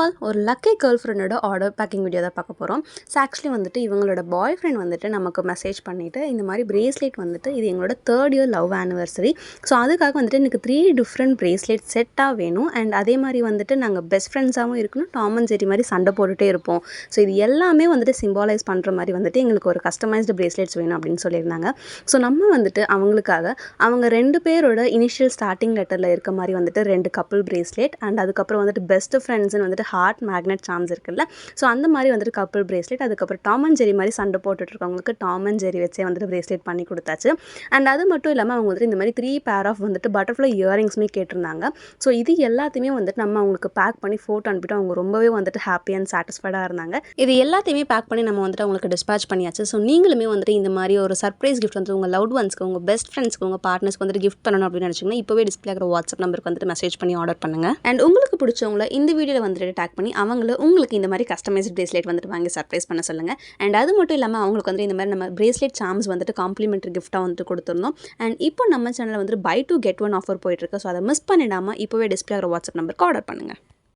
All ஒரு lucky girl ஃப்ரெண்டோட order packing video தான் பார்க்க போகிறோம். ஸோ ஆக்சுவலி வந்துட்டு இவங்களோட பாய் ஃப்ரெண்ட் வந்துட்டு நமக்கு மெசேஜ் பண்ணிவிட்டு இந்த மாதிரி பிரேஸ்லெட் வந்துட்டு இது எங்களோட 3rd year love anniversary. So அதுக்காக வந்துட்டு எனக்கு 3 டிஃப்ரெண்ட் பிரேஸ்லெட் செட்டாக வேணும். அண்ட் அதே மாதிரி வந்துட்டு நாங்கள் பெஸ்ட் ஃப்ரெண்ட்ஸாகவும் இருக்கணும், டாம் அண்ட் ஜெரி மாதிரி சண்டை போட்டுகிட்டே இருப்போம். ஸோ இது எல்லாமே வந்துட்டு சிம்பாலைஸ் பண்ணுற மாதிரி வந்துட்டு எங்களுக்கு ஒரு கஸ்டமைஸ்டு பிரேஸ்லெட்ஸ் வேணும் அப்படின்னு சொல்லியிருந்தாங்க. ஸோ நம்ம வந்துட்டு அவங்களுக்காக அவங்க 2 பேரோட இனிஷியல் ஸ்டார்டிங் லெட்டரில் இருக்க மாதிரி வந்துட்டு 2 கப்புள் பிரேஸ்லெட் அண்ட் அதுக்கப்புறம் வந்துட்டு பெஸ்ட் ஃப்ரெண்ட்ஸ்னு வந்துட்டு ஹார்ட் மேக்னெட் சார்ம்ஸ் இருக்குல்ல, ஸோ அந்த மாதிரி வந்துட்டு கப்புள் பிரேஸ்லெட். அதுக்கப்புறம் டாம் அண்ட் ஜெரி மாதிரி சண்டை போட்டுட்டு இருக்கவங்களுக்கு டாம் அண்ட் ஜெரி வச்சே வந்துட்டு பிரேஸ்லெட் பண்ணி கொடுத்தாச்சு. அண்ட் அது மட்டும் இல்லாமல் அவங்க வந்துட்டு இந்த மாதிரி 3 பேர் ஆஃப் வந்துட்டு பட்டர்ஃப்ளை இயரிங்ஸுமே கேட்டிருந்தாங்க. ஸோ இது எல்லாத்தையுமே வந்துட்டு நம்ம அவங்களுக்கு பேக் பண்ணி ஃபோட்டோ அனுப்பிட்டு அவங்க ரொம்பவே வந்துட்டு ஹாப்பி அண்ட் சாட்டிஸ்ஃபைடாக இருந்தாங்க. இது எல்லாத்தையுமே பேக் பண்ணி நம்ம வந்துட்டு அவங்களுக்கு டிஸ்பேச் பண்ணியாச்சு. ஸோ நீங்களுமே வந்துட்டு இந்த மாதிரி ஒரு சர்ப்ரைஸ் கிஃப்ட் வந்து உங்கள் லவ்ட் ஒன்ஸ்க்கு, உங்கள் பெஸ்ட் ஃப்ரெண்ட்ஸ்க்கு, உங்கள் பார்ட்னர்ஸ்க்கு வந்துட்டு கிஃப்ட் பண்ணணும் அப்படின்னு நினச்சிங்கன்னா இப்போவே டிஸ்பிளே ஆகிற வாட்ஸ்அப் நம்பருக்கு வந்துட்டு மெசேஜ் பண்ணி ஆர்டர் பண்ணுங்கள். அண்ட் உங்களுக்கு பிடிச்சவங்கள இந்த வீடியோவில் வந்துட்டு டேக் பண்ணி அவங்கள உங்களுக்கு இந்த மாதிரி கஸ்டமைஸ்ட் பிரேஸ்லெட் வந்துட்டு வாங்கி சர்ப்ரைஸ் பண்ண சொல்லுங்கள். அண்ட் அது மட்டும் இல்லாமல் அவங்களுக்கு வந்து இந்த மாதிரி நம்ம பிரேஸ்லெட் சார்ம்ஸ் வந்துட்டு காம்ப்ளிமெண்ட்ரி கிஃப்ட்டாக வந்துட்டு கொடுத்துருந்தோம். அண்ட் இப்போ நம்ம சேனலில் வந்துட்டு buy 2 get 1 ஆஃபர் போயிட்டுருக்கு. ஸோ அதை மிஸ் பண்ணிடாமல் இப்போவே டிஸ்பிளே ஆகிற வாட்ஸ்அப் நம்பருக்கு ஆர்டர் பண்ணுங்கள்.